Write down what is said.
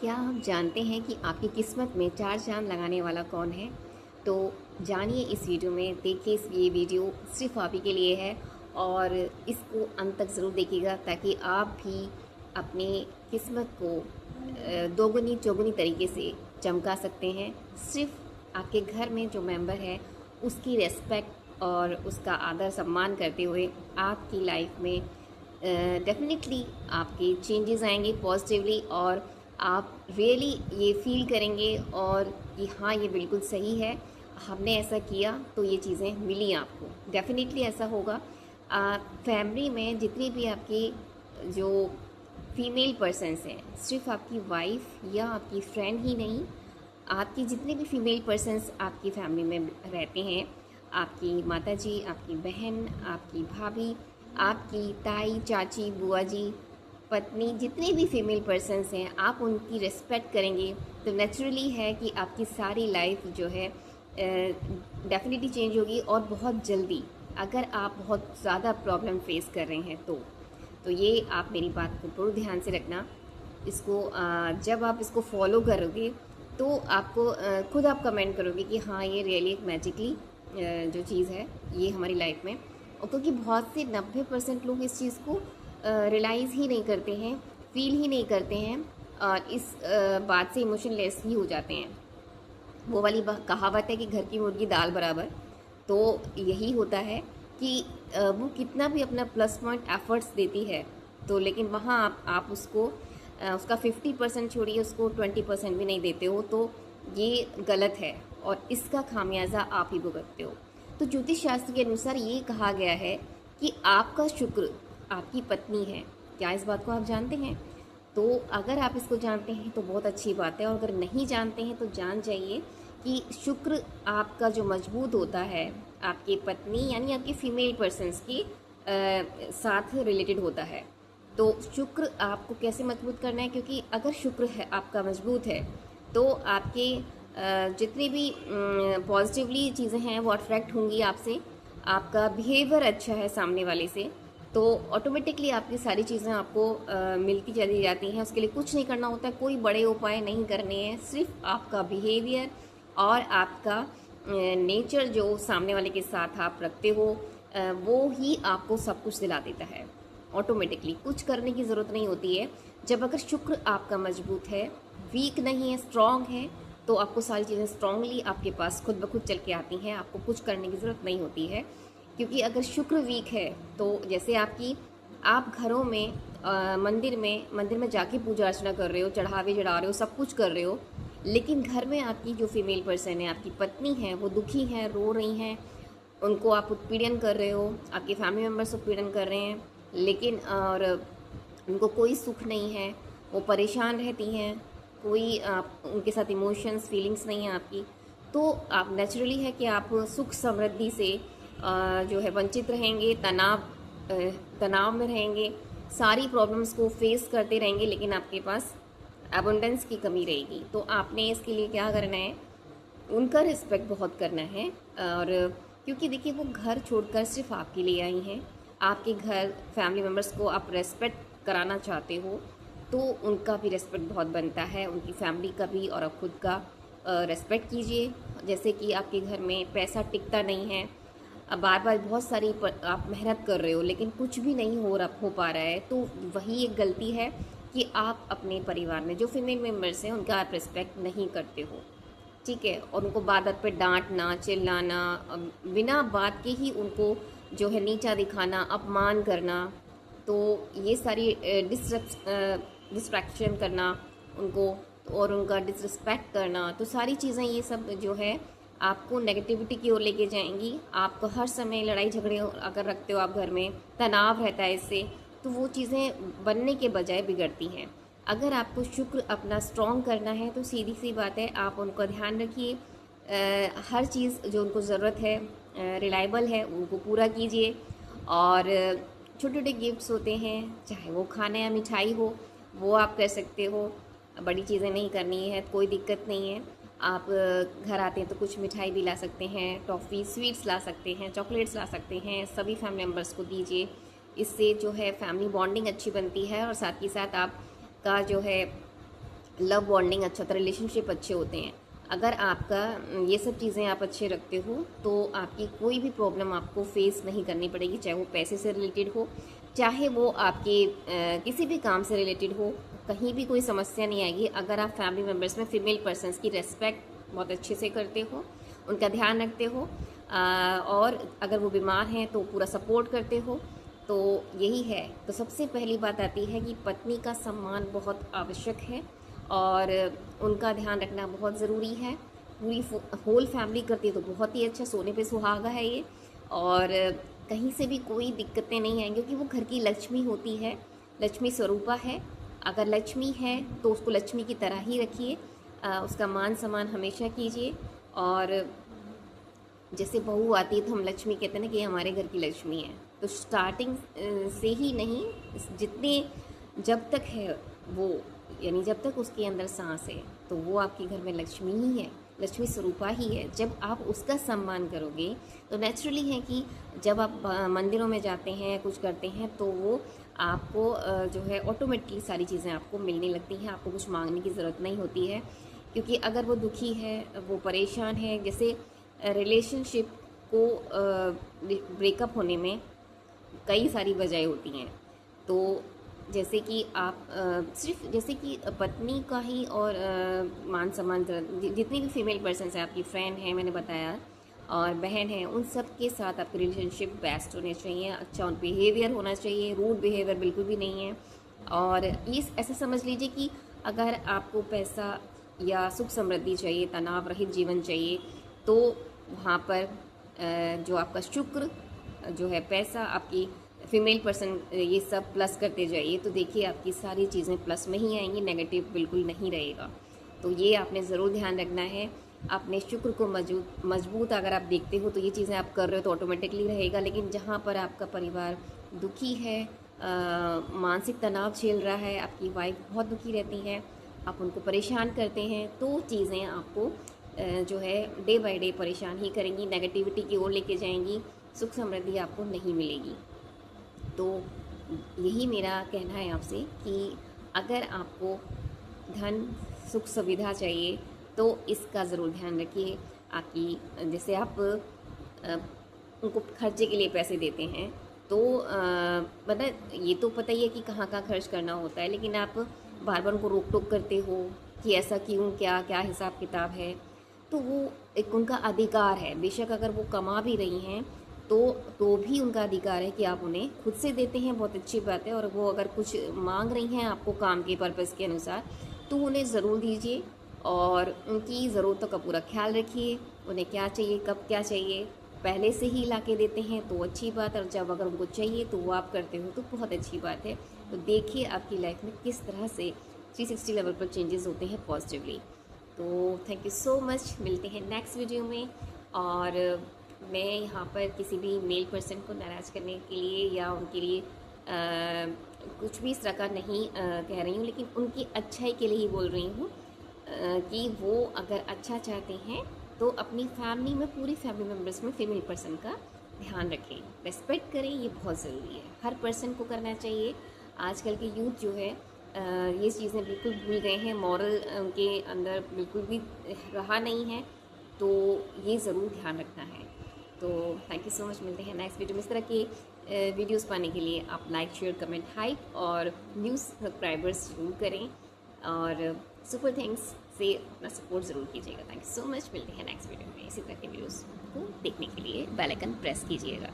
क्या आप जानते हैं कि आपकी किस्मत में चार चाँद लगाने वाला कौन है? तो जानिए इस वीडियो में। देखिए ये वीडियो सिर्फ़ आप ही के लिए है और इसको अंत तक ज़रूर देखिएगा ताकि आप भी अपनी किस्मत को दोगुनी चौगुनी तरीके से चमका सकते हैं। सिर्फ़ आपके घर में जो मेंबर है उसकी रिस्पेक्ट और उसका आदर सम्मान करते हुए आपकी लाइफ में डेफ़िनेटली आपके चेंजेस आएंगे पॉजिटिवली और आप रियली ये फील करेंगे और कि हाँ ये बिल्कुल सही है, हमने ऐसा किया तो ये चीज़ें मिली आपको। डेफ़िनेटली ऐसा होगा। फैमिली में जितनी भी आपकी जो फीमेल पर्सन्स हैं, सिर्फ आपकी वाइफ या आपकी फ्रेंड ही नहीं, आपकी जितने भी फीमेल पर्सन्स आपकी फैमिली में रहते हैं, आपकी माताजी, आपकी बहन, आपकी भाभी, आपकी ताई, चाची, बुआ जी, पत्नी, जितने भी फीमेल पर्सन्स हैं, आप उनकी रिस्पेक्ट करेंगे तो नेचुरली है कि आपकी सारी लाइफ जो है डेफिनेटली चेंज होगी और बहुत जल्दी, अगर आप बहुत ज़्यादा प्रॉब्लम फेस कर रहे हैं तो ये आप मेरी बात को पूर्ण ध्यान से रखना। इसको जब आप इसको फॉलो करोगे तो आपको खुद आप कमेंट करोगे कि हाँ ये रियली एक मैजिकली जो चीज़ है ये हमारी लाइफ में। और क्योंकि बहुत से 90% लोग इस चीज़ को रियलाइज़ ही नहीं करते हैं, फील ही नहीं करते हैं और इस बात से इमोशनलेस ही हो जाते हैं। वो वाली कहावत है कि घर की मुर्गी दाल बराबर। तो यही होता है कि वो कितना भी अपना प्लस पॉइंट एफर्ट्स देती है तो लेकिन वहाँ आप उसको उसका 50% छोड़िए, उसको 20% भी नहीं देते हो तो ये गलत है और इसका खामियाजा आप ही भुगतते हो। तो ज्योतिष शास्त्र के अनुसार ये कहा गया है कि आपका शुक्र आपकी पत्नी है। क्या इस बात को आप जानते हैं? तो अगर आप इसको जानते हैं तो बहुत अच्छी बात है और अगर नहीं जानते हैं तो जान जाइए कि शुक्र आपका जो मजबूत होता है आपकी पत्नी यानी आपकी फीमेल पर्सन्स की साथ रिलेटेड होता है। तो शुक्र आपको कैसे मजबूत करना है, क्योंकि अगर शुक्र है आपका मजबूत है तो आपके जितनी भी पॉजिटिवली चीज़ें हैं वो अट्रैक्ट होंगी आपसे। आपका बिहेवियर अच्छा है सामने वाले से तो ऑटोमेटिकली आपकी सारी चीज़ें आपको मिलती चली जाती हैं। उसके लिए कुछ नहीं करना होता है, कोई बड़े उपाय नहीं करने हैं, सिर्फ आपका बिहेवियर और आपका नेचर जो सामने वाले के साथ आप रखते हो वो ही आपको सब कुछ दिला देता है। ऑटोमेटिकली कुछ करने की ज़रूरत नहीं होती है। जब अगर शुक्र आपका मजबूत है, वीक नहीं है, स्ट्रांग है, तो आपको सारी चीज़ें स्ट्रांगली आपके पास खुद ब खुद चल के आती हैं, आपको कुछ करने की ज़रूरत नहीं होती है। क्योंकि अगर शुक्र वीक है तो जैसे आप घरों में मंदिर में जाके पूजा अर्चना कर रहे हो, चढ़ावे चढ़ा रहे हो, सब कुछ कर रहे हो, लेकिन घर में आपकी जो फीमेल पर्सन है, आपकी पत्नी है, वो दुखी हैं, रो रही हैं, उनको आप उत्पीड़न कर रहे हो, आपके फैमिली मेम्बर्स उत्पीड़न कर रहे हैं, लेकिन और उनको कोई सुख नहीं है, वो परेशान रहती हैं, कोई उनके साथ इमोशंस फीलिंग्स नहीं है आपकी, तो आप नेचुरली है कि आप सुख समृद्धि से जो है वंचित रहेंगे, तनाव में रहेंगे, सारी प्रॉब्लम्स को फेस करते रहेंगे, लेकिन आपके पास एबंडेंस की कमी रहेगी। तो आपने इसके लिए क्या करना है, उनका रिस्पेक्ट बहुत करना है। और क्योंकि देखिए वो घर छोड़कर सिर्फ आपके लिए आई हैं, आपके घर फैमिली मेम्बर्स को आप रेस्पेक्ट कराना चाहते हो तो उनका भी रेस्पेक्ट बहुत बनता है, उनकी फैमिली का भी और आप खुद का रेस्पेक्ट कीजिए। जैसे कि आपके घर में पैसा टिकता नहीं है, अब बार बार बहुत सारी आप मेहनत कर रहे हो लेकिन कुछ भी नहीं हो पा रहा है, तो वही एक गलती है कि आप अपने परिवार में जो फीमेल मेम्बर्स हैं उनका आप रिस्पेक्ट नहीं करते हो, ठीक है। और उनको बात बात पे डांटना, चिल्लाना, बिना बात के ही उनको जो है नीचा दिखाना, अपमान करना, तो ये सारी डिस्ट्रैक्शन करना उनको और उनका डिसरिस्पेक्ट करना, तो सारी चीज़ें ये सब जो है आपको नेगेटिविटी की ओर लेके जाएंगी। आपको हर समय लड़ाई झगड़े अगर रखते हो आप घर में, तनाव रहता है इससे, तो वो चीज़ें बनने के बजाय बिगड़ती हैं। अगर आपको शुक्र अपना स्ट्रॉन्ग करना है तो सीधी सी बात है, आप उनका ध्यान रखिए, हर चीज़ जो उनको ज़रूरत है रिलायबल है उनको पूरा कीजिए। और छोटे छोटे गिफ्ट्स होते हैं, चाहे वो खाना या मिठाई हो, वो आप कर सकते हो, बड़ी चीज़ें नहीं करनी है, कोई दिक्कत नहीं है। आप घर आते हैं तो कुछ मिठाई भी ला सकते हैं, टॉफ़ी स्वीट्स ला सकते हैं, चॉकलेट्स ला सकते हैं, सभी फैमिली मेम्बर्स को दीजिए। इससे जो है फैमिली बॉन्डिंग अच्छी बनती है और साथ ही साथ आपका जो है लव बॉन्डिंग अच्छा होता है, रिलेशनशिप अच्छे होते हैं। अगर आपका ये सब चीज़ें आप अच्छे रखते हो तो आपकी कोई भी प्रॉब्लम आपको फेस नहीं करनी पड़ेगी, चाहे वो पैसे से रिलेटेड हो, चाहे वो आपके किसी भी काम से रिलेटेड हो, कहीं भी कोई समस्या नहीं आएगी। अगर आप फैमिली मेम्बर्स में फीमेल पर्सनस की रेस्पेक्ट बहुत अच्छे से करते हो, उनका ध्यान रखते हो, और अगर वो बीमार हैं तो पूरा सपोर्ट करते हो, तो यही है। तो सबसे पहली बात आती है कि पत्नी का सम्मान बहुत आवश्यक है और उनका ध्यान रखना बहुत ज़रूरी है। पूरी होल फैमिली करती है तो बहुत ही अच्छा, सोने पे सुहागा है ये। और कहीं से भी कोई दिक्कतें नहीं आएंगी क्योंकि वो घर की लक्ष्मी होती है, लक्ष्मी स्वरूपा है। अगर लक्ष्मी है तो उसको लक्ष्मी की तरह ही रखिए, उसका मान सम्मान हमेशा कीजिए। और जैसे बहू आती है तो हम लक्ष्मी कहते हैं ना कि हमारे घर की लक्ष्मी है, तो स्टार्टिंग से ही नहीं, जितने जब तक है वो, यानी जब तक उसके अंदर सांस है तो वो आपके घर में लक्ष्मी ही है, लक्ष्मी स्वरूपा ही है। जब आप उसका सम्मान करोगे तो नेचुरली है कि जब आप मंदिरों में जाते हैं, कुछ करते हैं, तो वो आपको जो है ऑटोमेटिकली सारी चीज़ें आपको मिलने लगती हैं, आपको कुछ मांगने की ज़रूरत नहीं होती है। क्योंकि अगर वो दुखी है, वो परेशान है, जैसे रिलेशनशिप को ब्रेकअप होने में कई सारी वजह होती हैं। तो जैसे कि आप सिर्फ जैसे कि पत्नी का ही और मान सम्मान जितनी भी फीमेल पर्सन्स हैं, आपकी फ्रेंड है मैंने बताया, और बहन है, उन सब के साथ आपके रिलेशनशिप बेस्ट होने चाहिए, अच्छा बिहेवियर होना चाहिए, रूड बिहेवियर बिल्कुल भी नहीं है। और ये ऐसा समझ लीजिए कि अगर आपको पैसा या सुख समृद्धि चाहिए, तनाव रहित जीवन चाहिए, तो वहाँ पर जो आपका शुक्र जो है, पैसा, आपकी फीमेल पर्सन, ये सब प्लस करते जाइए, तो देखिए आपकी सारी चीज़ें प्लस में ही आएंगी, नेगेटिव बिल्कुल नहीं रहेगा। तो ये आपने ज़रूर ध्यान रखना है। अपने शुक्र को मजबूत अगर आप देखते हो तो ये चीज़ें आप कर रहे हो तो ऑटोमेटिकली रहेगा। लेकिन जहाँ पर आपका परिवार दुखी है, मानसिक तनाव झेल रहा है, आपकी वाइफ बहुत दुखी रहती है, आप उनको परेशान करते हैं, तो चीज़ें आपको जो है डे बाय डे परेशान ही करेंगी, नेगेटिविटी की ओर लेके जाएंगी, सुख समृद्धि आपको नहीं मिलेगी। तो यही मेरा कहना है आपसे कि अगर आपको धन सुख सुविधा चाहिए तो इसका ज़रूर ध्यान रखिए। आपकी जैसे आप उनको खर्चे के लिए पैसे देते हैं तो मतलब ये तो पता ही है कि कहाँ कहाँ खर्च करना होता है, लेकिन आप बार बार उनको रोक टोक करते हो कि ऐसा क्यों, क्या क्या हिसाब किताब है, तो वो एक उनका अधिकार है। बेशक अगर वो कमा भी रही हैं तो भी उनका अधिकार है कि आप उन्हें खुद से देते हैं, बहुत अच्छी बात है। और वो अगर कुछ मांग रही हैं आपको काम के पर्पज़ के अनुसार, तो उन्हें ज़रूर दीजिए और उनकी ज़रूरतों का पूरा ख्याल रखिए। उन्हें क्या चाहिए, कब क्या चाहिए, पहले से ही ला के देते हैं तो अच्छी बात, और जब अगर उनको चाहिए तो वो आप करते हो तो बहुत अच्छी बात है। तो देखिए आपकी लाइफ में किस तरह से 360 लेवल पर चेंजेस होते हैं पॉजिटिवली। तो थैंक यू सो मच, मिलते हैं नेक्स्ट वीडियो में। और मैं यहाँ पर किसी भी मेल पर्सन को नाराज़ करने के लिए या उनके लिए कुछ भी इस तरह का नहीं कह रही हूँ, लेकिन उनकी अच्छाई के लिए ही बोल रही हूँ कि वो अगर अच्छा चाहते हैं तो अपनी फैमिली में, पूरी फैमिली मेम्बर्स में फीमेल पर्सन का ध्यान रखें, रेस्पेक्ट करें, ये बहुत ज़रूरी है, हर पर्सन को करना चाहिए। आजकल के यूथ जो है ये चीज़ें बिल्कुल भूल गए हैं, मॉरल उनके अंदर बिल्कुल भी रहा नहीं है, तो ये ज़रूर ध्यान रखना है। तो थैंक यू सो मच, मिलते हैं नेक्स्ट वीडियो में। इस तरह के वीडियोस पाने के लिए आप लाइक, शेयर, कमेंट, हाइप और न्यू सब्सक्राइबर्स जरूर करें, और सुपर थैंक्स से अपना सपोर्ट ज़रूर कीजिएगा। थैंक यू सो मच, मिलते हैं नेक्स्ट वीडियो में। इसी तरह के वीडियोस को देखने के लिए बेल आइकन प्रेस कीजिएगा।